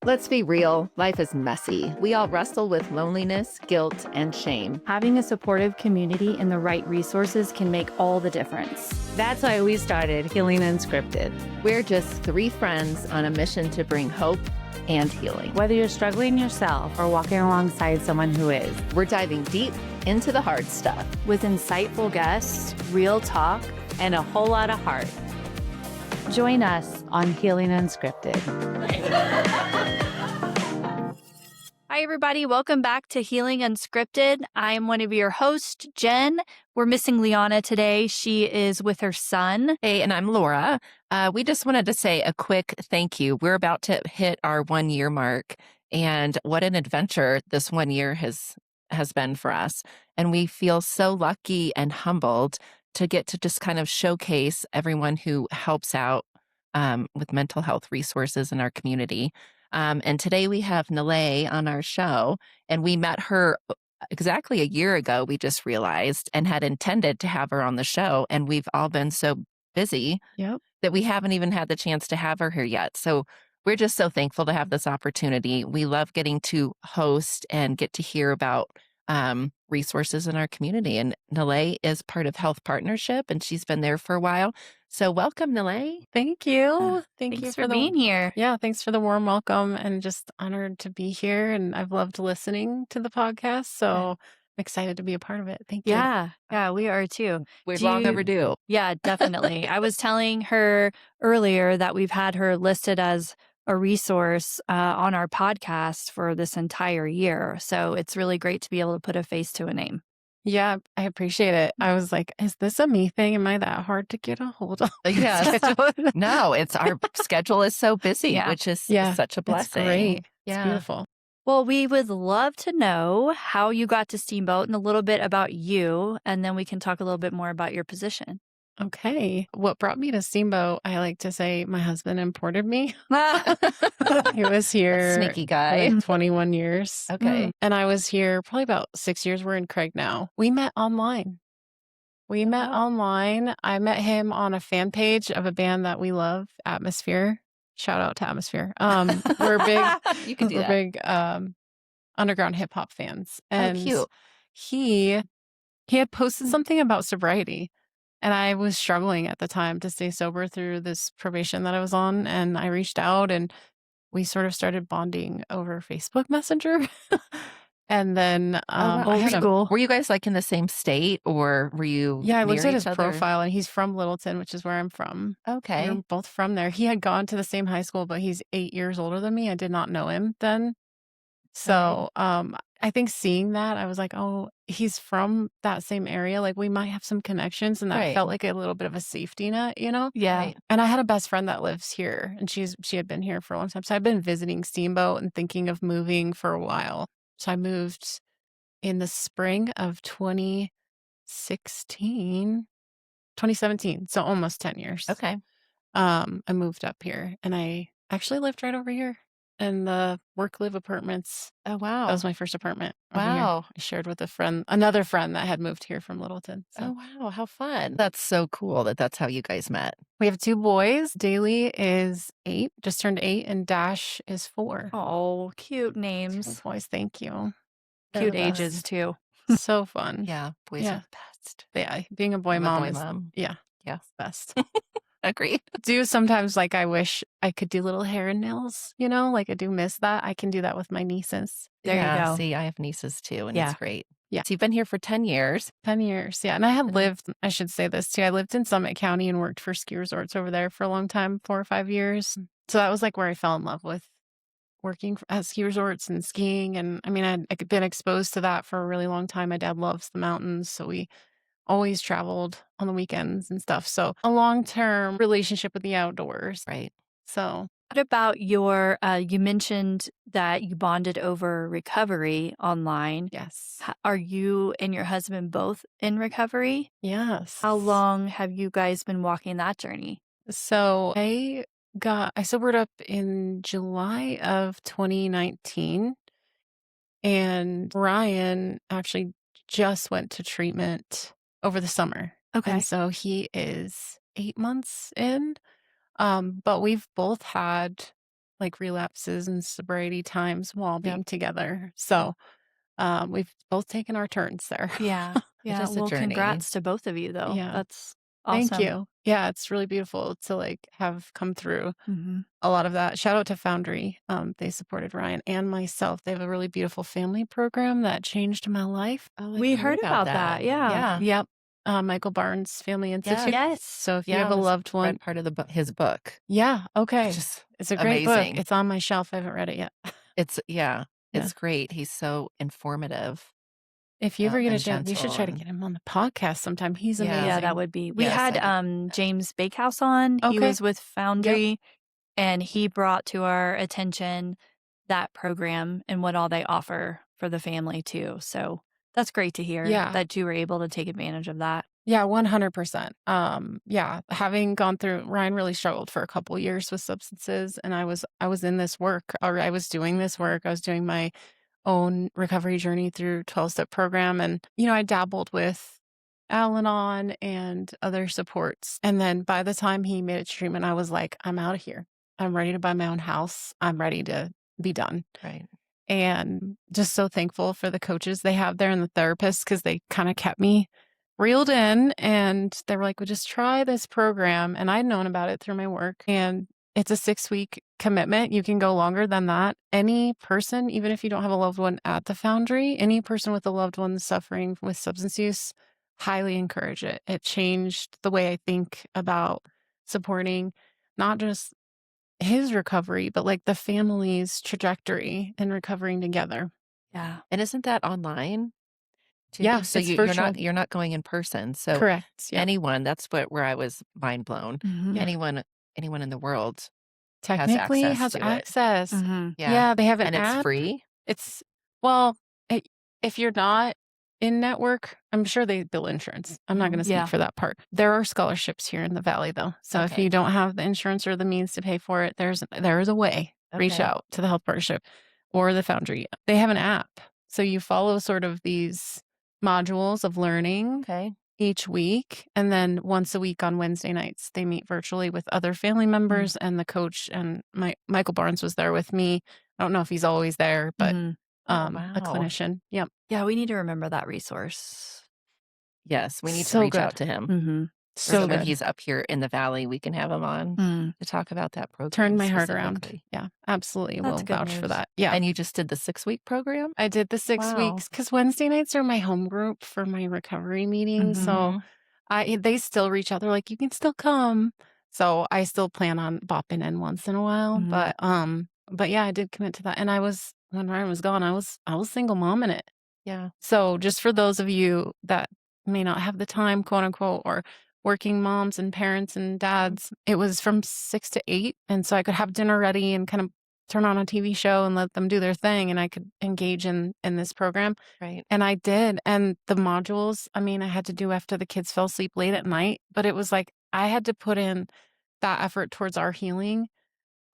Let's be real, life is messy. We all wrestle with loneliness, guilt, and shame. Having a supportive community and the right resources can make all the difference. That's why we started Healing Unscripted. We're just three friends on a mission to bring hope and healing. Whether you're struggling yourself or walking alongside someone who is, we're diving deep into the hard stuff. With insightful guests, real talk, and a whole lot of heart. Join us on Healing Unscripted. Hi, everybody. Welcome back to Healing Unscripted. I am one of your hosts, Jen. We're missing Liana today. She is with her son. Hey, and I'm Laura. We just wanted to say a quick thank you. We're about to hit our 1 year mark, and what an adventure this 1 year has been for us. And we feel so lucky and humbled to get to just kind of showcase everyone who helps out with mental health resources in our community. And today we have Nele on our show, and we met her exactly a year ago, we just realized, and had intended to have her on the show. And we've all been so busy that we haven't even had the chance to have her here yet. So we're just so thankful to have this opportunity. We love getting to host and get to hear about resources in our community. And Nele is part of Health Partnership, and she's been there for a while. So welcome, Nele. Thank you. Thanks for being here. Yeah, thanks for the warm welcome, and just honored to be here. And I've loved listening to the podcast, so I'm excited to be a part of it. Thank you. Yeah, we are too. We're long overdue. Yeah, definitely. I was telling her earlier that we've had her listed as a resource on our podcast for this entire year. So it's really great to be able to put a face to a name. Yeah, I appreciate it. I was like, is this a me thing? Am I that hard to get a hold of? Yes. No, it's our schedule is so busy, which is such a blessing. It's great. It's beautiful. Well, we would love to know how you got to Steamboat and a little bit about you, and then we can talk a little bit more about your position. Okay. What brought me to Steamboat, I like to say my husband imported me. He was here. Sneaky guy. 21 years. Okay. And I was here probably about 6 years. We're in Craig now. We met online. I met him on a fan page of a band that we love, Atmosphere. Shout out to Atmosphere. We're big. You can do that. Big underground hip hop fans. And cute. He had posted something about sobriety. And I was struggling at the time to stay sober through this probation that I was on. And I reached out, and we sort of started bonding over Facebook Messenger. And then were you guys like in the same state, or were you? Yeah, I looked near at his each other? profile, and he's from Littleton, which is where I'm from. Okay. We're both from there. He had gone to the same high school, but he's 8 years older than me. I did not know him then. So I think seeing that, I was like, oh, he's from that same area. Like, we might have some connections. And that felt like a little bit of a safety net, you know? Yeah. Right. And I had a best friend that lives here, and she had been here for a long time. So I've been visiting Steamboat and thinking of moving for a while. So I moved in the spring of 2017. So almost 10 years. Okay. I moved up here, and I actually lived right over here in the work-live apartments. Oh, wow. That was my first apartment. over here. Wow. I shared with another friend that had moved here from Littleton. So. Oh, wow. How fun. That's so cool that's how you guys met. We have 2 boys. Daly is 8, just turned 8, and Dash is 4. Oh, cute 2 names. boys, thank you. They're Cute the best. ages, too. So fun. Yeah. Boys are the best. Yeah, being a boy I'm mom a boy is mom. yeah, Yeah. best. Agreed. Do sometimes, like, I wish I could do little hair and nails, you know, like I do miss that. I can do that with my nieces. There you go. See, I have nieces too, and Yeah. it's great. Yeah. So you've been here for 10 years. 10 years. Yeah. And I had I should say this too. I lived in Summit County and worked for ski resorts over there for a long time, 4 or 5 years. So that was like where I fell in love with working at ski resorts and skiing. And I mean, I'd been exposed to that for a really long time. My dad loves the mountains, so we always traveled on the weekends and stuff. So a long-term relationship with the outdoors. Right. So What about you mentioned that you bonded over recovery online. yes. Are you and your husband both in recovery? Yes. How long have you guys been walking that journey? So I sobered up in July of 2019, and Ryan actually just went to treatment over the summer. Okay. And so he is 8 months in. But we've both had like relapses and sobriety times while Yep. being together. So we've both taken our turns there. Yeah. It Yeah. is a Well, journey. congrats to both of you, though. Yeah. That's Thank awesome. you. Yeah, it's really beautiful to like have come through Hmm. a lot of that. Shout out to Foundry. They supported Ryan and myself. They have a really beautiful family program that changed my life. Oh, We I've heard heard about about that. that. Yeah. Yeah. Yep. Michael Barnes Family Institute. Yes. So if you Yeah, have I a was loved one, read part of his book, yeah, which okay. is It's a great book. amazing. It's on my shelf. I haven't read it yet. Yeah, Yeah. it's great. He's so informative, If you ever get a and chance, we should gentle try to and get him on the podcast sometime. He's Yeah. Yeah, that amazing. would be. We Yes, had that'd be James Bakehouse on. He Okay. was with Yep. Foundry, and he brought to our attention that program and what all they offer for the family too. So that's great to hear Yeah. that you were able to take advantage of that. Yeah, 100%. Yeah, having gone through Ryan really struggled for a couple years with substances, and I was in this work, or I was doing this work. I was doing my own recovery journey through 12-step program, and I dabbled with Al-Anon and other supports. And then by the time he made it to treatment, I was like, I'm out of here. I'm ready to buy my own house. I'm ready to be done. right. And just so thankful for the coaches they have there and the therapists, because they kind of kept me reeled in, and they were like, well, just try this program. And I'd known about it through my work, and it's a 6-week commitment. You can go longer than that. Any person, even if you don't have a loved one at the Foundry, any person with a loved one suffering with substance use, highly encourage it. It changed the way I think about supporting not just his recovery, but like the family's trajectory in recovering together. Yeah. And isn't that online too? Yeah, So it's you're virtual. not going in person. So Correct. Yeah. anyone, that's where I was mind blown. Mhm. Yeah. Anyone in the world Technically access has to it. access. Mhm. Yeah. Yeah, they have an And it's app. free. It's well, it, if you're not in network, I'm sure they bill insurance. I'm not going to speak Yeah. for that part. There are scholarships here in the Valley, though. So if Okay. you don't have the insurance or the means to pay for it, there is a way. Reach Okay. out to the Health Partnership or the Foundry. They have an app, so you follow sort of these modules of learning Okay. each week, and then once a week on Wednesday nights, they meet virtually with other family members and the coach. And Michael Barnes was there with me. I don't know if he's always there, but Mhm. Oh, a wow. clinician. Yep. Yeah, we need to remember that resource. Yes, we need to So reach out good. to him. Mhm. So when good. he's up here in the Valley, we can have him on Mm. to talk about that program. Turned my heart around. specifically. Yeah, absolutely. That's We'll good vouch for news. that. Yeah. And you just did the 6-week program? I did the 6 Wow. weeks because Wednesday nights are my home group for my recovery meetings. So Mhm. they still reach out. They're like, you can still come. So I still plan on bopping in once in a while. Mhm. But yeah, I did commit to that. And when Ryan was gone, I was single mom in it. Yeah. So just for those of you that may not have the time, quote unquote, or working moms and parents and dads, it was from 6 to 8. And so I could have dinner ready and kind of turn on a TV show and let them do their thing. And I could engage in this program. Right. And I did. And the modules, I mean, I had to do after the kids fell asleep late at night, but it was like I had to put in that effort towards our healing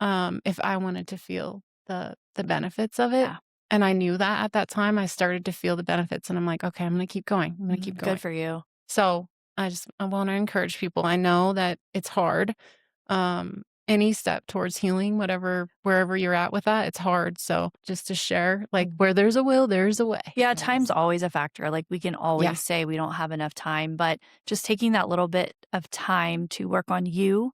if I wanted to feel the benefits of it. Yeah. And I knew that at that time. I started to feel the benefits, and I'm like, okay, I'm going to keep going. I'm going to keep going. Good for you. So I want to encourage people. I know that it's hard. Any step towards healing, wherever you're at with that, it's hard. So just to share, like, where there's a will, there's a way. Yeah, Yes. time's always a factor. Like, we can always Yeah. say we don't have enough time, but just taking that little bit of time to work on you,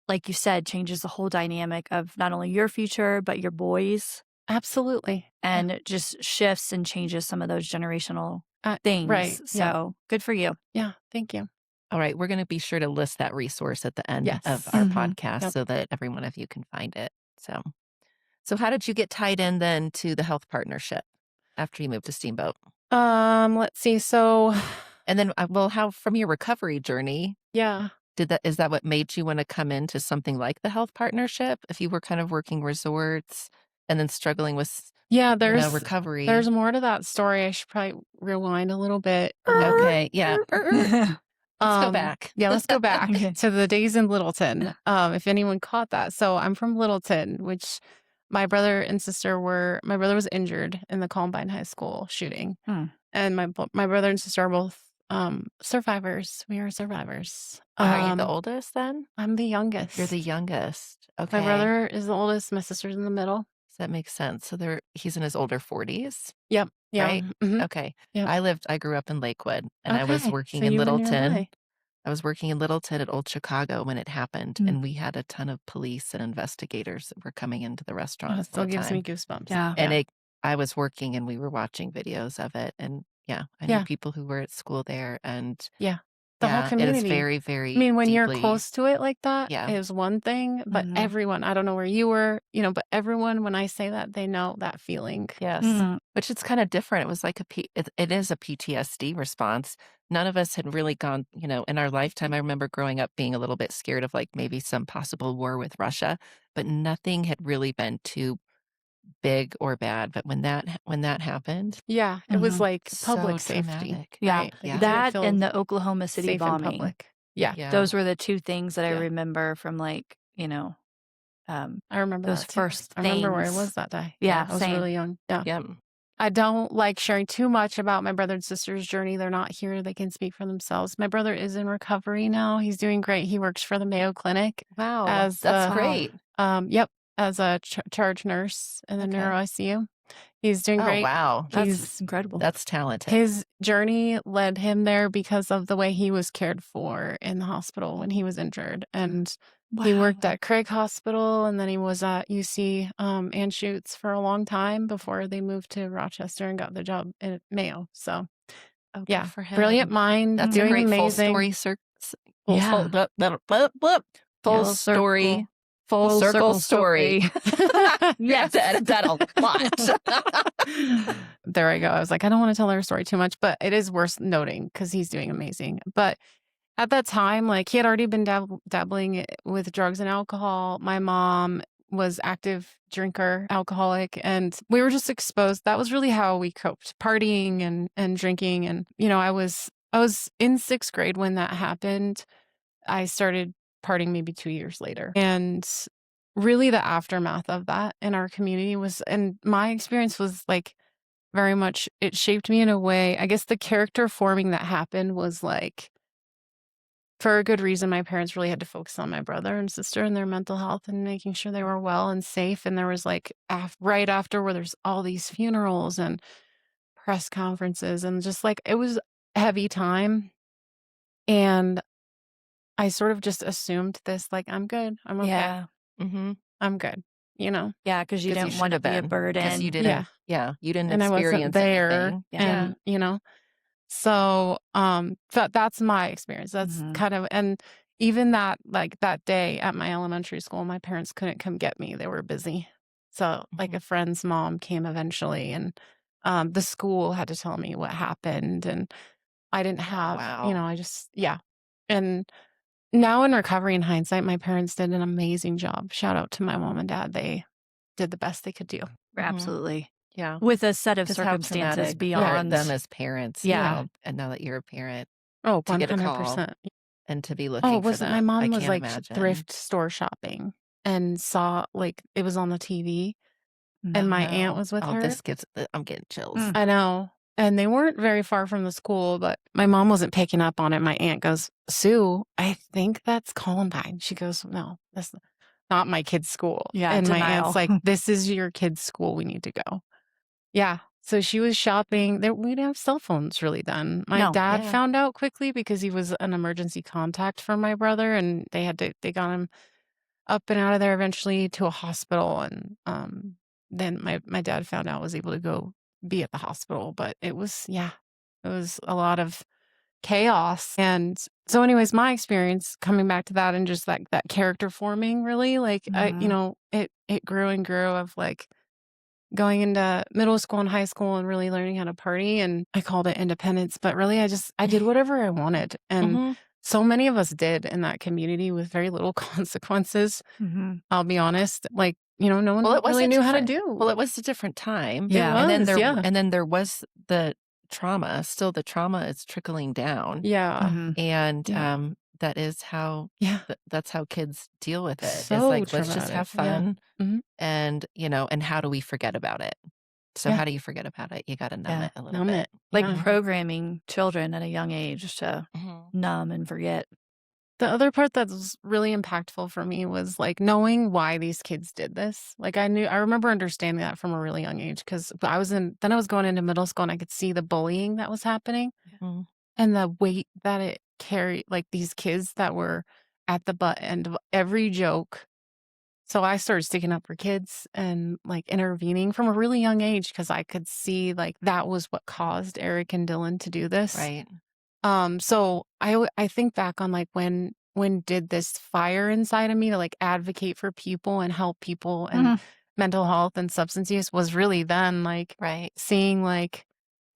like you said, changes the whole dynamic of not only your future, but your boys, Absolutely. and it just shifts and changes some of those generational things. Right. Yeah. So good for you. Yeah. Thank you. All right. We're going to be sure to list that resource at the end Yes. of our Mhm. podcast Yep. so that every one of you can find it. So how did you get tied in then to the health partnership after you moved to Steamboat? Let's see. So, And then, how from your recovery journey, yeah. is that what made you want to come into something like the health partnership? If you were kind of working resorts and then struggling with Yeah, there's recovery. more to that story. I should probably rewind a little bit. Okay. Yeah. Let's go back. Yeah, let's go back Okay. to the days in Littleton. If anyone caught that. So I'm from Littleton, which my brother was injured in the Columbine High School shooting. Hmm. And my brother and sister are both survivors. We are survivors. Are you the Um, oldest then? I'm the You're the youngest. youngest. My Okay. brother is the oldest, my sister's in the middle. So that makes sense. So he's in his older 40s, Yep. Yeah. right? Mhm. Okay. Yep. I grew up in Lakewood and I was Okay. So working in you were Littleton. nearby. I was working in Littleton at Old Chicago when it happened, Mm. and we had a ton of police and investigators that were coming into the Oh, restaurants it all still the gives me time. goosebumps. Yeah. And I was working and we were watching videos of it. And yeah, I knew Yeah. people who were at school there. And Yeah. The whole yeah, it is community. very, I very mean, when you're deeply, close to it like that yeah. is one thing, but Mhm. everyone, I don't know where you were, but everyone, when I say that, they know that feeling. Yes. Mhm. Which it's kind of different. It was like it is a PTSD response. None of us had really gone, in our lifetime. I remember growing up being a little bit scared of like maybe some possible war with Russia, but nothing had really been too big or bad. But when that happened, Yeah. It was Mhm. like so public safety, traumatic. Yeah. right? Like Yeah. you didn't That feel and the Oklahoma City safe in bombing. public. Yeah. Yeah. Those were the 2 things that I Yeah. remember from, like, I remember those that too. first I remember where I things. was that day. Yeah, I was same. really young. Yeah. Yep. I don't like sharing too much about my brother and sister's journey. They're not here. They can speak for themselves. My brother is in recovery now. He's doing great. He works for the Mayo Clinic Wow. as That's the great. yep, as a charge nurse in the Okay. neuro ICU. He's doing Oh, great. wow. That's incredible. That's talented. His journey led him there because of the way he was cared for in the hospital when he was injured. And he worked Wow. at Craig Hospital, and then he was at UC Anschutz for a long time before they moved to Rochester and got the job at Mayo. So, Oh, good yeah, for him. brilliant mind, That's a doing great full amazing. story Yeah. full Full story, circle. full Full circle circle story. story. You have to edit that a lot. There I go. I was like, I don't want to tell her story too much, but it is worth noting because he's doing amazing. But at that time, like he had already been dabbling with drugs and alcohol. My mom was active drinker, alcoholic, and we were just exposed. That was really how we coped, partying and drinking. And I was in 6th grade when that happened. I started partying maybe 2 years later, and really the aftermath of that in our community and my experience was like very much. It shaped me in a way. I guess the character forming that happened was like, for a good reason, my parents really had to focus on my brother and sister and their mental health and making sure they were well and safe. And there was like right after where there's all these funerals and press conferences and just like it was a heavy time. And I sort of just assumed this, like, I'm good. I'm okay. Yeah. Mm-hmm. I'm good. Yeah, because you 'Cause you didn't want should to have be a been. burden. Because you Yeah. didn't you didn't And I wasn't experience there. anything. Yeah. And, so that's my experience. That's Mhm. kind of, and even that, like that day at my elementary school, my parents couldn't come get me. They were busy. So like Mhm. a friend's mom came eventually, and the school had to tell me what happened, and I didn't have, Wow. I just, yeah. And now in recovery, in hindsight, my parents did an amazing job. Shout out to my mom and dad. They did the best they could do. Absolutely. Yeah. With a set of 'Cause how circumstances traumatic for beyond. them as parents, Yeah. and now that you're a parent, Oh, to get a call 100%. and to be Oh, looking it for wasn't. My them, I mom was can't like imagine. thrift store shopping and saw like it was on the TV, Mhm. and my No. aunt was with Oh, her. I'm getting chills. Mm. I know. And they weren't very far from the school, but my mom wasn't picking up on it. My aunt goes, Sue, I think that's Columbine. She goes, no, that's not my kid's school. Yeah, And my denial. aunt's like, this is your kid's school. We need to go. Yeah. So she was shopping. We didn't have cell phones really then. My No. dad Yeah. found out quickly because he was an emergency contact for my brother, and they got him up and out of there eventually to a hospital. And then my dad found out, was able to go be at the hospital. But it was a lot of chaos. And so anyways, my experience coming back to that and just like that character forming, really, like Mhm. it grew and grew of like going into middle school and high school and really learning how to party. And I called it independence, but really I did whatever I wanted. And Mhm. so many of us did in that community with very little consequences. Mhm. I'll be honest. Like, no one Well, it was really a knew how to different do. well, it was a different time. Yeah. It And then was, yeah. there was the trauma. Still the trauma is trickling down. Yeah. Mhm. And Yeah. that is how Yeah. that's how kids deal with it. It's So like, let's just have traumatic. Yeah. fun Mhm. and, and how do we forget about it? So Yeah. how do you forget about it? You got to numb Yeah. it a little Numb bit. it. Like Yeah. programming children at a young age to Mhm. numb and forget. The other part that was really impactful for me was, like, knowing why these kids did this. Like, I remember understanding that from a really young age 'cause I was going into middle school, and I could see the bullying that was happening Mhm. and the weight that it carried, like, these kids that were at the butt end of every joke. So I started sticking up for kids and, like, intervening from a really young age because I could see, like, that was what caused Eric and Dylan to do this. Right. So I think back on, like, when did this fire inside of me to, like, advocate for people and help people and Mhm. mental health and substance use was really then, like, Right. seeing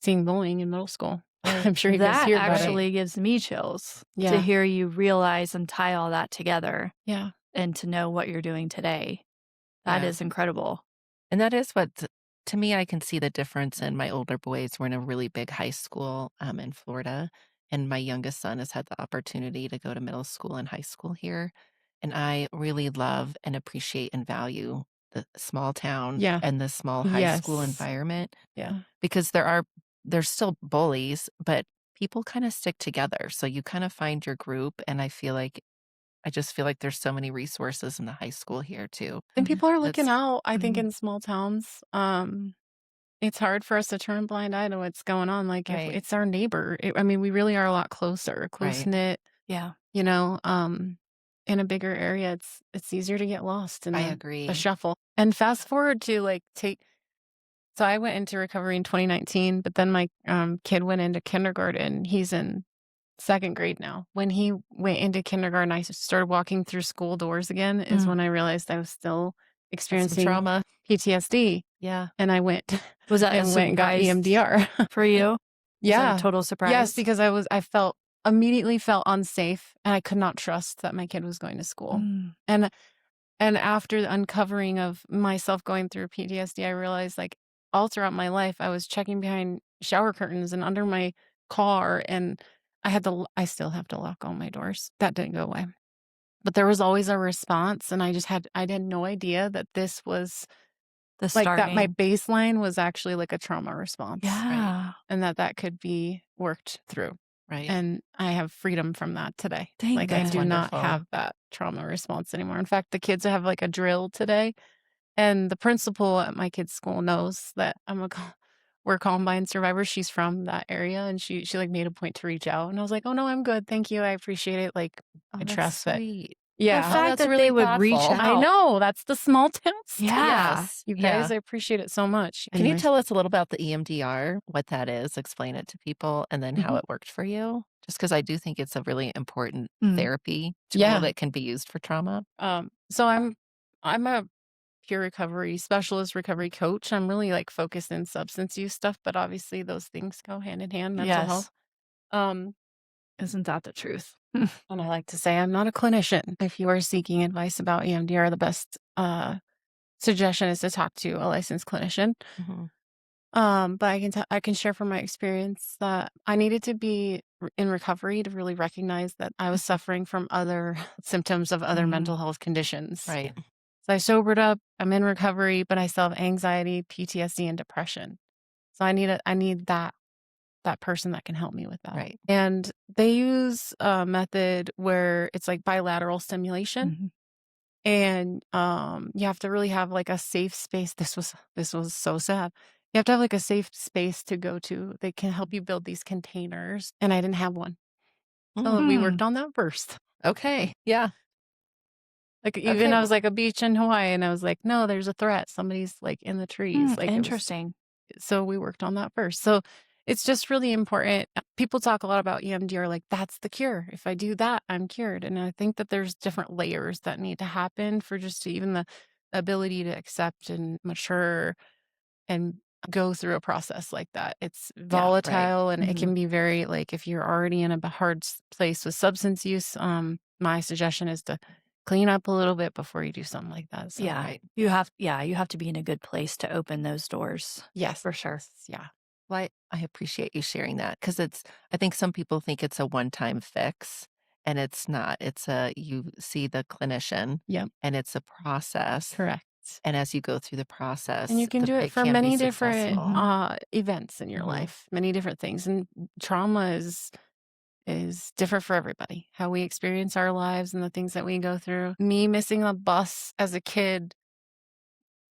bullying in middle school. Right. I'm sure you guys That hear about it. actually gives me chills to Yeah. hear you realize and tie all that together Yeah. and to know what you're doing today. That Yeah. is incredible. And that is what to me, I can see the difference in my older boys. We're in a really big high school in Florida, and my youngest son has had the opportunity to go to middle school and high school here. And I really love and appreciate and value the small town Yeah. and the small high school Yes. environment Yeah. because there's still bullies, but people kind of stick together. So you kind of find your group, and I just feel like there's so many resources in the high school here too. And people are looking That's out, I think, Mhm. in small towns. It's hard for us to turn a blind eye to what's going on, like, if Right. it's our neighbor. I mean, we really are a lot closer, Right. close-knit, Yeah. you know, in a bigger area, it's easier to get lost in I the agree. shuffle. And fast forward to, like, so I went into recovery in 2019, but then my, kid went into kindergarten. He's in 2nd grade now. When he went into kindergarten, I started walking through school doors again is Mm. when I realized I was still That's some experiencing trauma. PTSD, Yeah. and I went Was that a and went and got surprise EMDR. for you? Was that a Yeah. total Yes, surprise? because immediately felt unsafe, and I could not trust that my kid was going to school. Mm. And after the uncovering of myself going through PTSD, I realized, like, all throughout my life, I was checking behind shower curtains and under my car, and I still have to lock all my doors. That didn't go away. But there was always a response, and I had no idea that this was The like, that my starting. baseline was actually like a trauma response, Right. Yeah. and that could be worked through. Right. And I have freedom from that today. Thank Like, I That's do not goodness. wonderful. have that trauma response anymore. In fact, the kids have, like, a drill today, and the principal at my kid's school knows that we're Columbine survivors. She's from that area, and she, like, made a point to reach out, and I was like, "Oh, no, I'm good. Thank you. I appreciate it." Like, Oh, I that's trust that. sweet. The Yeah. Oh, fact that's that they really would reach thoughtful. I out. know. That's the small town stuff. Yeah. Yes. You Yeah. guys, I appreciate it so much. Can you Anyways. tell us a little about the EMDR, what that is, explain it to people, and then how Mhm. it worked for you? Just because I do think it's a really important Mm. therapy tool Yeah. that can be used for trauma. So I'm a peer recovery specialist, recovery coach. I'm really, like, focused in substance use stuff, but obviously those things go hand in hand, mental health. Yes. Um, Isn't that the truth? and I like to say I'm not a clinician. If you are seeking advice about EMDR, the best suggestion is to talk to a licensed clinician. Mhm. But I can share from my experience that I needed to be in recovery to really recognize that I was suffering from other symptoms of other Mhm. mental health conditions. Right. So I sobered up, I'm in recovery, but I still have anxiety, PTSD, and depression. So I need that person that can help me with that. Right. And they use a method where it's like bilateral stimulation. Mhm. And you have to really have, like, a safe space. This was so sad. You have to have, like, a safe space to go to. They can help you build these containers, and I didn't have one. So we Mm. worked on that first. Okay. Yeah. Like, even Okay. I was like a beach in Hawaii, and I was like, "No, there's a threat. Somebody's, like, in the trees." Like, it was Interesting. so we worked on that first. So it's just really important. People talk a lot about EMDR, like, that's the cure. If I do that, I'm cured. And I think that there's different layers that need to happen for just to even the ability to accept and mature and go through a process like that. It's Yeah. Right. volatile, and it Mhm. can be very, like, if you're already in a hard place with substance use, my suggestion is to clean up a little bit before you do something like that. So, Yeah. Right. You have to be in a good place to open those doors. yes, For sure. yeah, Well, I appreciate you sharing that because I think some people think it's a one-time fix, and it's not. You see the clinician, yep, and it's a process. correct. And as you go through the And you process, can do it it for can be many different successful. events in your Mhm. life, many different things. And trauma is is different for everybody. How we experience our lives and the things that we go through. Me missing a bus as a kid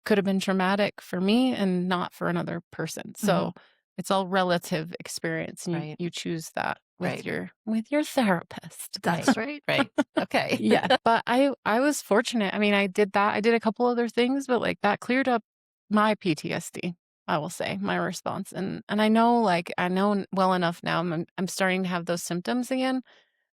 could have been traumatic for me and not for another person. So it's all relative experience, and Right. you choose that with Right. your therapist. That's right. Right. Okay. Yeah. But I was fortunate. I mean, I did that. I did a couple other things, but like that cleared up my PTSD, I will say, my response. And I know well enough now. I'm starting to have those symptoms again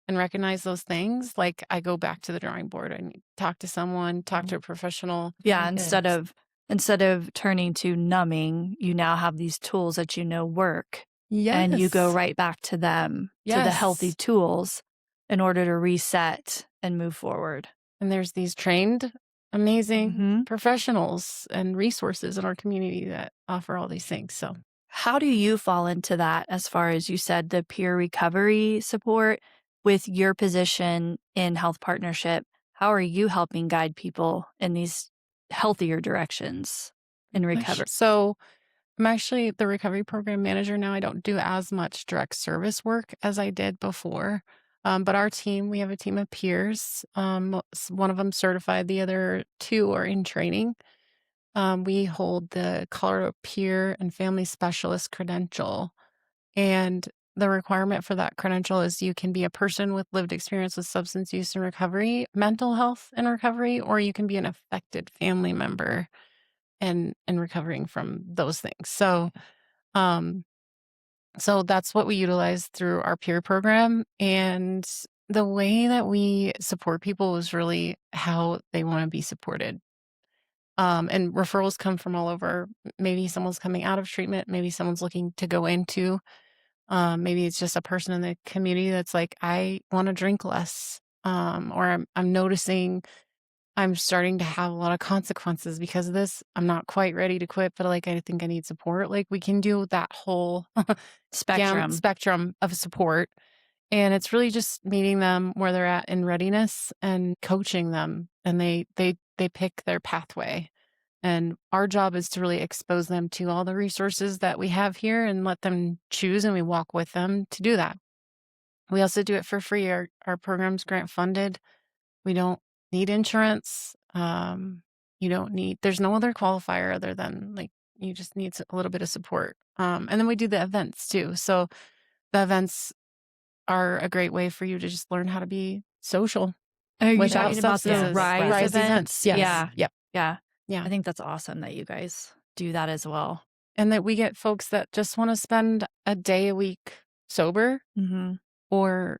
and recognize those things. Like I go back to the drawing board and talk to someone, talk to a professional. Yeah, Very instead of turning to numbing, you now have these tools that work. Yes. And you go right back to them, to the healthy Yes. tools in order to reset and move forward. And there's these trained, amazing professionals and resources in our community that offer all these things. So How do you fall into that as far as you said, the peer recovery support with your position in health partnership? How are you helping guide people in these healthier directions in recovery? So I'm actually the recovery program manager now. I don't do as much direct service work as I did before. But our team, we have a team of peers. One of them certified, the other two are in training. We hold the Colorado Peer and Family Specialist credential. And the requirement for that credential is you can be a person with lived experience with substance use and recovery, mental health and recovery, or you can be an affected family member and recovering from those things. So, so that's what we utilize through our peer program. And the way that we support people is really how they want to be supported. And referrals come from all over. Maybe someone's coming out of treatment. Maybe someone's looking to go into. Maybe it's just a person in the community that's like, I want to drink less. Or I'm noticing I'm starting to have a lot of consequences because of this. I'm not quite ready to quit, but like I think I need support. Like we can do that whole spectrum of support. And it's really just meeting them where they're at in readiness and coaching them. And they pick their pathway. And our job is to really expose them to all the resources that we have here and let them choose, and we walk with them to do that. We also do it for free. Our program's grant funded. We don't need insurance. There's no other qualifier other than like you just need a little bit of support. And then we do the events too. So the events are a great way for you to just learn how to be social. Are you without talking about the substances. RISE events? Yes. Yeah. Yep. Yeah. Yeah. I think that's awesome that you guys do that as well. And that we get folks that just want to spend a day a week sober. Or,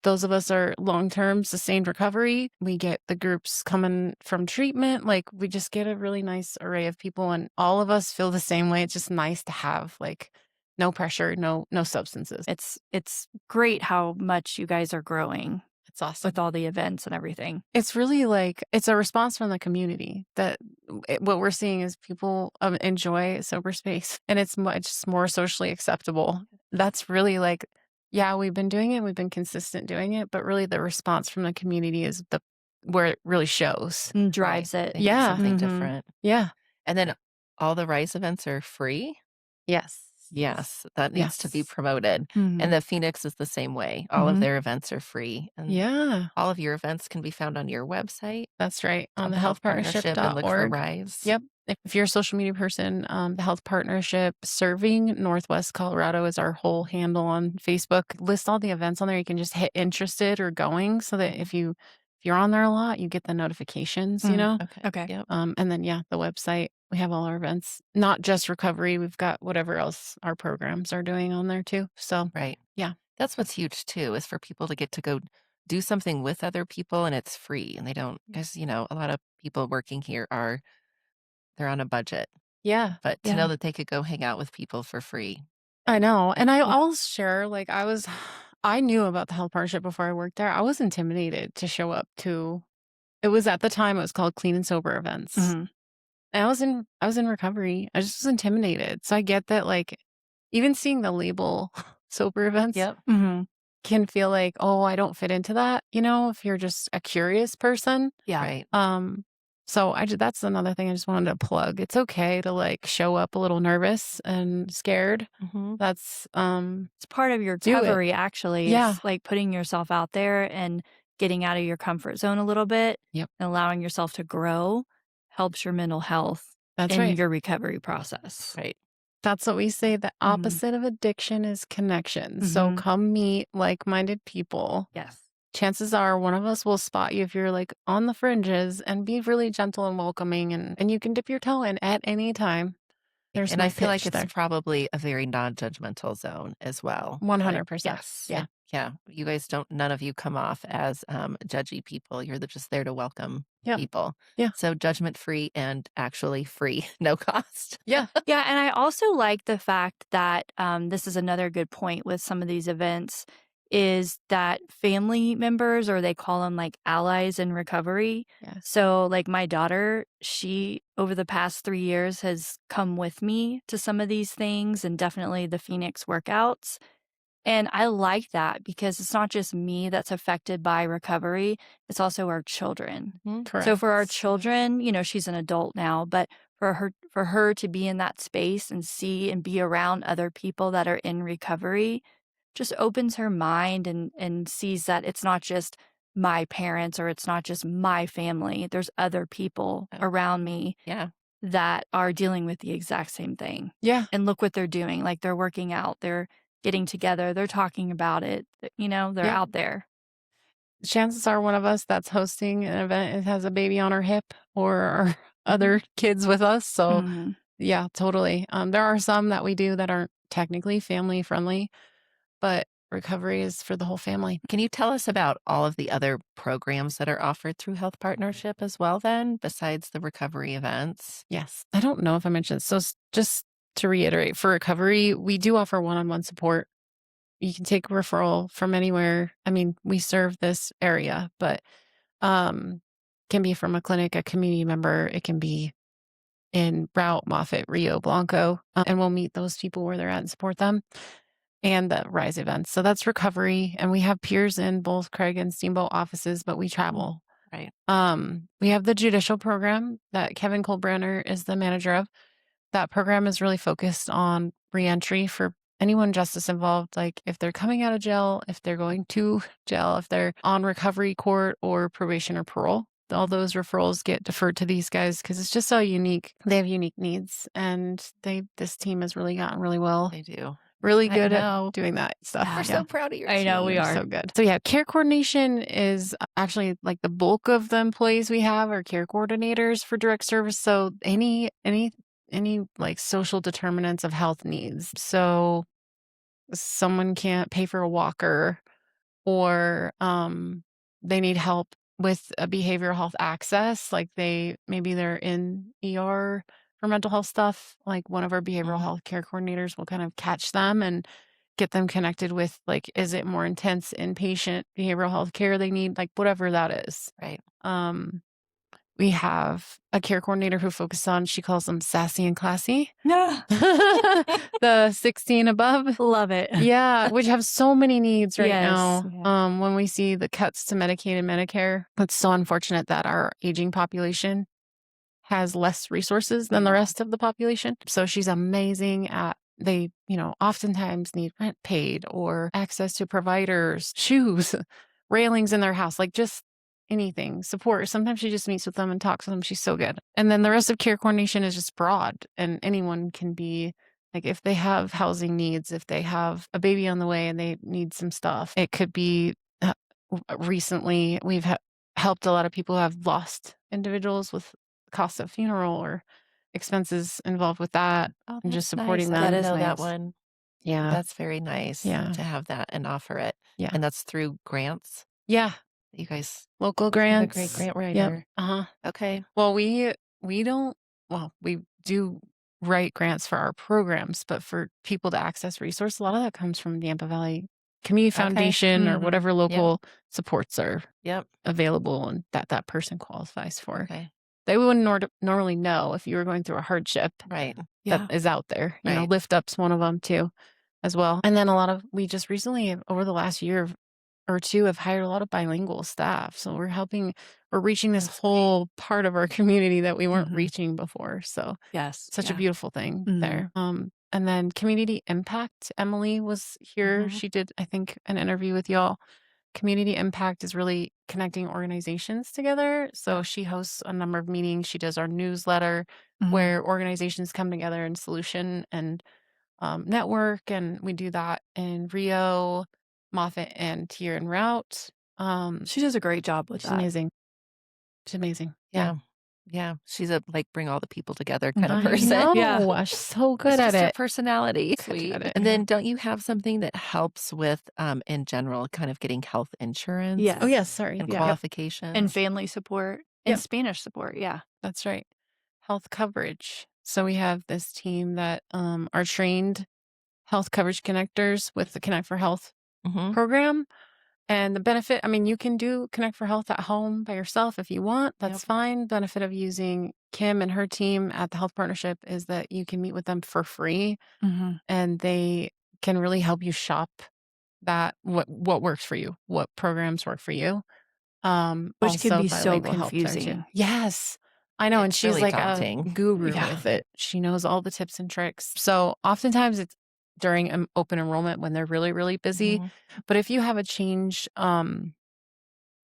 those of us are long-term sustained recovery. We get the groups coming from treatment. Like we just get a really nice array of people, and all of us feel the same way. It's just nice to have like no pressure, no substances. It's great how much you guys are growing. It's awesome. With all the events and everything. It's really like, it's a response from the community that what we're seeing is people enjoy a sober space, and it's much more socially acceptable. That's really like, yeah, we've been doing it. We've been consistent doing it, but really the response from the community is where it really shows. And drives it. Yeah. Something different. Yeah. And then all the RISE events are free? Yes. Yes, that needs to be promoted. And the Phoenix is the same way. All of their events are free. And Yeah. all of your events can be found on your website. That's right. On the Health Partnership and look for healthpartnership.org. RISE. Yep. If you're a social media person, the Health Partnership Serving Northwest Colorado is our whole handle on Facebook. List all the events on there. You can just hit interested or going, so that if you're on there a lot, you get the notifications, Okay. Yep. And then, the website, we have all our events, not just recovery. We've got whatever else our programs are doing on there too. So, Right. Yeah. That's what's huge too, is for people to get to go do something with other people, and it's free. And they don't, because, a lot of people working here they're on a budget. Yeah. But to know that they could go hang out with people for free. I know. And I'll share, like, I knew about the health partnership before I worked there. I was intimidated to show up to, it was at the time, it was called Clean and Sober Events. And I was in recovery. I just was intimidated. So I get that, like, even seeing the label sober events can feel like, oh, I don't fit into that, if you're just a curious person. Yeah. Right. So that's another thing I just wanted to plug. It's okay to like show up a little nervous and scared. Mhm. That's It's part of your do it. recovery, actually. Yeah. It's like putting yourself out there and getting out of your comfort zone a little bit Yep. and allowing yourself to grow helps your mental health That's in right. your recovery process. Right. That's what we say. The opposite of addiction is connection. So Mhm. come meet like-minded people. Yes. Chances are one of us will spot you if you're like on the fringes and be really gentle and welcoming, and you can dip your toe in at any time. There's And no I feel like pitch it's there. probably a very non-judgmental zone as well. 100%. Yes. Yeah. Yeah, you guys don't none of you come off as, judgy people. You're just there to welcome Yeah. people. Yeah. So judgment-free and actually free, no cost. Yeah. Yeah, and I also like the fact that this is another good point with some of these events is that family members, or they call them like allies in recovery. Yes. So, like my daughter, she over the past 3 years has come with me to some of these things and definitely the Phoenix workouts. And I like that because it's not just me that's affected by recovery, it's also our children. Mhm. So Correct. for our children, you know, she's an adult now, but for her to be in that space and see and be around other people that are in recovery just opens her mind and sees that it's not just my parents or it's not just my family. There's other people Oh. around me Yeah. that are dealing with the exact same thing. Yeah. And look what they're doing. Like they're working out, they're getting together, they're talking about it, you know, they're Yeah. out there. Chances are one of us that's hosting an event it has a baby on her hip or our other kids with us. So Mhm. yeah, totally. There are some that we do that aren't technically family friendly, but recovery is for the whole family. Can you tell us about all of the other programs that are offered through Health Partnership as well then, besides the recovery events? Yes. I don't know if I mentioned. So just to reiterate, for recovery, we do offer one-on-one support. You can take a referral from anywhere. I mean, we serve this area, but can be from a clinic, a community member. It can be in Route, Moffat, Rio Blanco, and we'll meet those people where they're at and support them. And the Rise events. So that's recovery, and we have peers in both Craig and Steamboat offices, but we travel. Right. We have the judicial program that Kevin Colbranner is the manager of. That program is really focused on reentry for anyone justice involved, like if they're coming out of jail, if they're going to jail, if they're on recovery court or probation or parole. All those referrals get deferred to these guys because it's just so unique. They have unique needs, and this team has really gotten really well. They do. Really I good know. at doing that stuff. We're so proud of your I know we team. are. So good. So yeah, care coordination is actually like the bulk of the employees we have are care coordinators for direct service. So any like social determinants of health needs. So someone can't pay for a walker, or they need help with a behavioral health access, like maybe they're in ER for mental health stuff. Like one of our behavioral Mhm. health care coordinators will kind of catch them and get them connected with, like, is it more intense inpatient behavioral health care they need, like whatever that is. Right. We have a care coordinator who focuses on, she calls them sassy and classy. Yeah. The 16 above. Love it. Yeah, which have so many needs right Yes, now. yeah. When we see the cuts to Medicaid and Medicare, it's so unfortunate that our aging population has less resources than the rest of the population. So she's amazing at, they, oftentimes need rent paid or access to providers, shoes, railings in their house, like just anything, support. Sometimes she just meets with them and talks with them. She's so good. And then the rest of care coordination is just broad, and anyone can be, like, if they have housing needs, if they have a baby on the way and they need some stuff, it could be recently we've helped a lot of people who have lost individuals with cost of funeral or expenses involved with that, Oh, and just that's supporting nice. I them. didn't That know is that nice. one. Yeah. That's very nice Yeah. to have that and offer it. Yeah. And that's through grants. Yeah. You guys Local have a grants. great grant Yep. writer. Uh-huh. Okay. Well, we don't, well, we do write grants for our programs, but for people to access resource, a lot of that comes from the Yampa Valley Community Okay. Foundation or Mhm. whatever local supports are Yep. available and that person qualifies for. Okay. They wouldn't normally know if you were going through a hardship Right. Yeah. that is out there. Right. Lift Up's one of them too, as well. And then we just recently, over the last year, or two have hired a lot of bilingual staff. So we're reaching this That's whole part of our community that we weren't Mhm. reaching before. So Yes. such a Yeah. beautiful thing Mhm. there. And then community impact, Emily was here. Mhm. She did, I think, an interview with y'all. Community impact is really connecting organizations together. So she hosts a number of meetings. She does our newsletter Mhm. where organizations come together and solution and network. And we do that in Rio, Moffat, and here en route. She does a great job with She's that. amazing. She's amazing. Yeah. Yeah. Yeah. She's a like bring all the people together kind of I person. know. Yeah. She's so It's good at just her it. personality. Good Sweet. at it. And then don't you have something that helps with, in general, kind of getting health insurance Yes. Oh, yes. Sorry. and Yeah. qualifications? And family support and Yep. Spanish support. Yeah. That's right. Health coverage. So we have this team that are trained health coverage connectors with the Connect for Health Mhm. program. And the benefit, I mean, you can do Connect for Health at home by yourself if you want. That's Yep. fine. Benefit of using Kim and her team at the Health Partnership is that you can meet with them for free Mhm. and they can really help you shop that what works for you, what programs work for you. Which can Also be so bilingual help there too. confusing. Yes. I know. And It's she's really like a daunting. guru Yeah. with it. She knows all the tips and tricks. So oftentimes it's during open enrollment when they're really, really busy. Mhm. But if you have a change,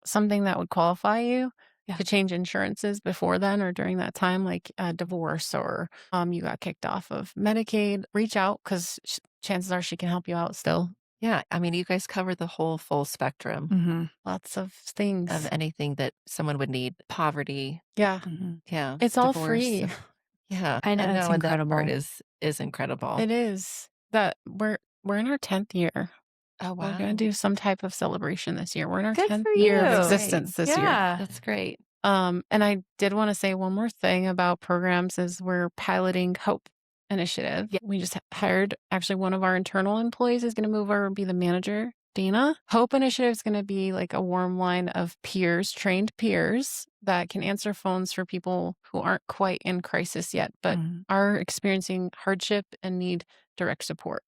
something that would qualify you Yeah. to change insurances before then or during that time, like a divorce or you got kicked off of Medicaid, reach out because chances are she can help you out still. Yeah. I mean, you guys cover the whole full spectrum Mhm. Lots of of things. anything that someone would need. Poverty. Yeah. Mhm. Yeah. It's all Divorce. free. Yeah. I know, it's know. And that part incredible. is incredible. It is that we're in our 10th year. Oh, We're gonna wow. do some type of celebration this year. We're in our Good 10th for year of you. existence this year. Yeah. That's great. And I did want to say one more thing about programs is we're piloting Hope Initiative. Yeah. We just hired actually one of our internal employees is going to move over and be the manager, Dana. Hope Initiative is going to be like a warm line of peers, trained peers that can answer phones for people who aren't quite in crisis yet, but Mhm. are experiencing hardship and need direct support.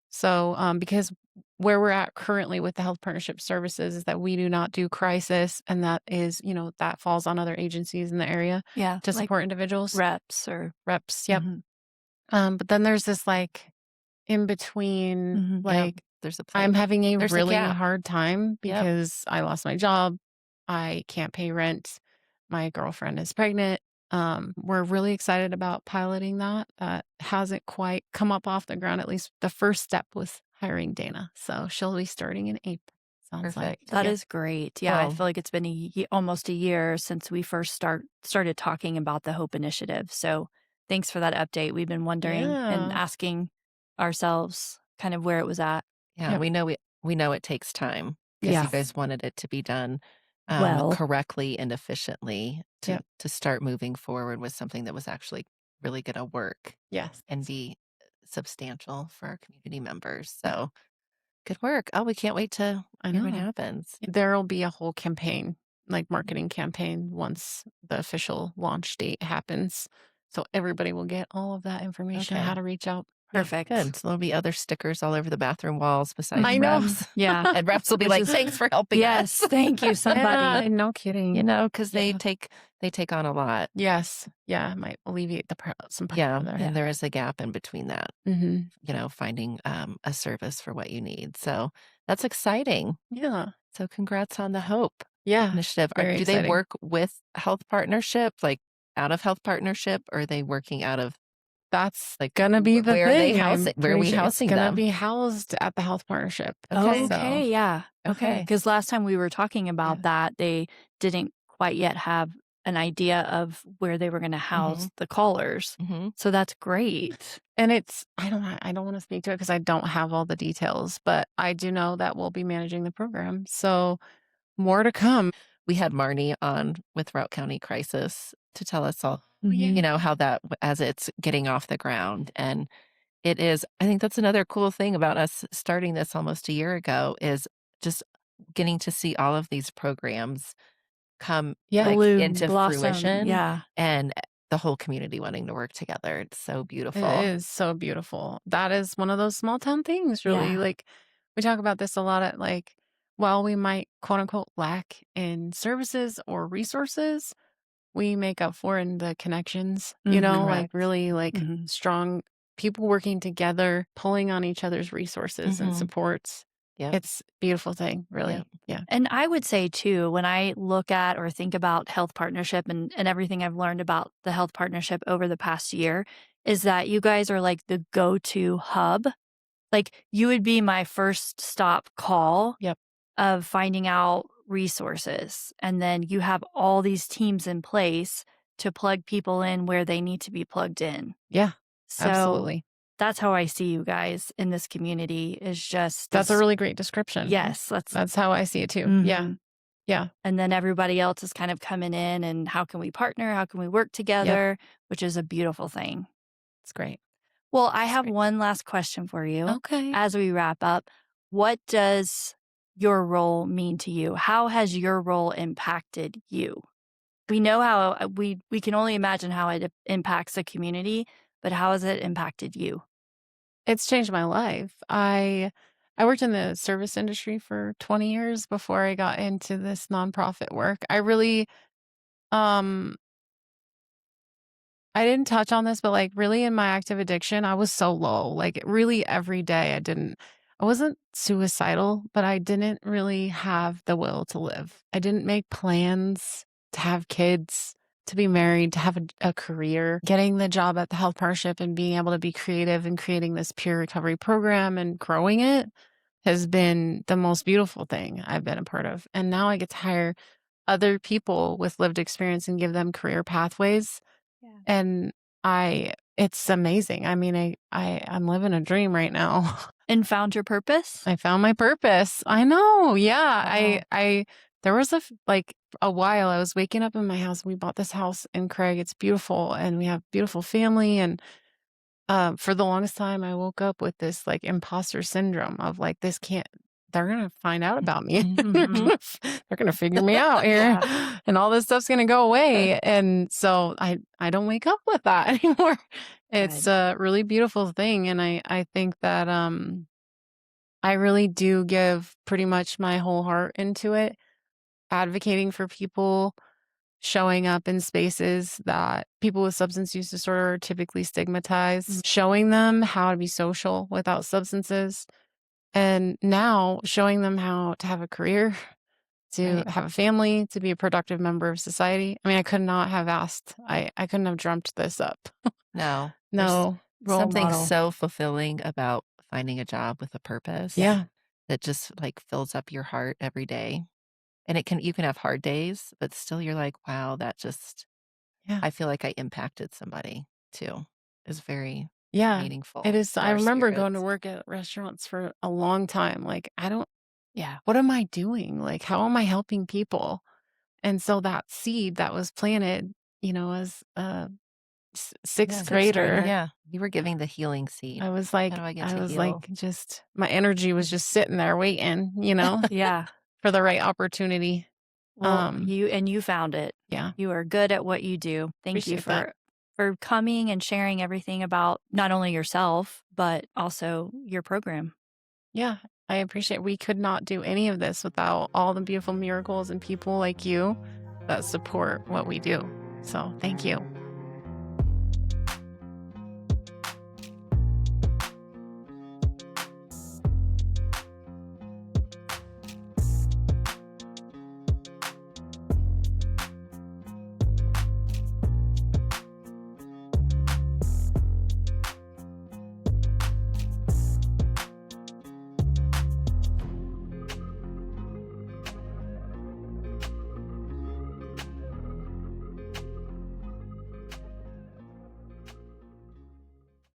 So, because where we're at currently with the health partnership services is that we do not do crisis, and that is, that falls on other agencies in the area Yeah. to Like support individuals. reps or Reps, yep. Mhm. But then there's this like in between, Mhm. Yeah. like There's a I'm place. having a There's a really gap. hard time Yep. because I lost my job. I can't pay rent. My girlfriend is pregnant. We're really excited about piloting that. That hasn't quite come up off the ground. At least the first step was hiring Dana. So she'll be starting in April. Sounds like. Perfect. That Yep. is great. Yeah, I Well- feel like it's been almost a year since we first started talking about the Hope Initiative. So thanks for that update. We've been wondering and Yeah. asking ourselves kind of where it was at. Yeah. Yep. We know it takes time because you Yes. guys wanted it to be done Well. correctly and efficiently Yep. to start moving forward with something that was actually really going to work Yes. and be substantial for our community members. So good work. Oh, we can't wait to I hear what know. happens. There'll be a whole campaign, like marketing campaign, once the official launch date happens. So everybody will get all of that information, Okay. how to reach out. Yeah. Perfect. Good. So there'll be other stickers all over the bathroom walls besides I know. reps. Yeah. And reps will be Which like, is- thanks for helping Yes. us. Thank you, somebody. Yeah, no kidding. Because they Yeah. take on a lot. Yes. Yeah, it might alleviate some pressure Yeah. there. And there is a gap in between that, Mm-hmm. finding a service for what you need. So that's exciting. Yeah. So congrats on the Hope Yeah. Initiative. Very Do they exciting. work with Health Partnership, like out of Health Partnership, or are they working out of That's like gonna be the where are they thing. housing? Where are we housing It's gonna them? be housed at the health partnership. Okay. Okay. Yeah. Okay. Because last time we were talking about that, they didn't quite yet have an idea of where they were going to house the callers. Mm-hmm. So that's great. And it's I don't want to speak to it because I don't have all the details, but I do know that we'll be managing the program. So more to come. We had Marnie on with Route County Crisis to tell us all, Mhm. how that as it's getting off the ground. And it is, I think that's another cool thing about us starting this almost a year ago is just getting to see all of these programs come Yeah. Bloom, into blossom. fruition Yeah. and the whole community wanting to work together. It's so beautiful. It is so beautiful. That is one of those small town things, really. Yeah. Like we talk about this a lot at like while we might quote unquote lack in services or resources, we make up for in the connections, you know, like Correct. really like Mhm. strong people working together, pulling on each other's resources and Mhm. supports. Yep. It's a beautiful thing, really. Yep. Yeah. And I would say too, when I look at or think about health partnership and everything I've learned about the health partnership over the past year, is that you guys are like the go-to hub. Like you would be my first stop call Yep. of finding out resources. And then you have all these teams in place to plug people in where they need to be plugged in. Yeah. So Absolutely. that's how I see you guys in this community is just That's a this. really great description. Yes, That's how I see it too. Yeah. mhm. Yeah. And then everybody else is kind of coming in and how can we partner? How can we work Yep. together? Which is a beautiful thing. It's great. Well, I It's have great. one last question for you Okay. as we wrap up. What does your role mean to you? How has your role impacted you? We know how we can only imagine how it impacts the community, but how has it impacted you? It's changed my life. I worked in the service industry for 20 years before I got into this nonprofit work. Um I didn't touch on this, but like really in my active addiction, I was so low. Like really every day I wasn't suicidal, but I didn't really have the will to live. I didn't make plans to have kids, to be married, to have a career. Getting the job at the health partnership and being able to be creative and creating this peer recovery program and growing it has been the most beautiful thing I've been a part of. And now I get to hire other people with lived experience and give them career pathways. Yeah. And it's amazing. I mean, I'm living a dream right now. And found your purpose? I found my purpose. I know. Yeah. Wow. There was like a while I was waking up in my house. We bought this house in Craig. It's beautiful and we have beautiful family. And for the longest time, I woke up with this like imposter syndrome of like, they're going to find out about me. Mhm. They're going to figure me out here and all this stuff's going to go away. And so I don't wake up with that anymore. It's Good. a really beautiful thing. And I think that, I really do give pretty much my whole heart into it, advocating for people, showing up in spaces that people with substance use disorder are typically stigmatized, showing them how to be social without substances, and now showing them how to have a career, to Right. have a family, to be a productive member of society. I mean, I could not have asked, I couldn't have dreamt this up. No. There's No role something model. so fulfilling about finding a job with a purpose Yeah. that just, like, fills up your heart every day. And you can have hard days, but still you're like, "Wow, that just Yeah. I feel like I impacted somebody too." Is very Yeah. It meaningful is. to I our remember going to spirits. work at restaurants for a long time. Like, Yeah. what am I doing? Like, how am I helping people? And so that seed that was planted, as a Yeah. sixth Sixth grader, grader. Yeah. You were giving the healing seed. How do I get to heal? just, my energy was just sitting there waiting, Yeah. for the right opportunity. Well, Um, you found it. yeah, You are good at what you do. Thank you appreciate that. for coming and sharing everything about not only yourself, but also your program. Yeah, I appreciate we could not do any of this without all the beautiful miracles and people like you that support what we do. So thank you.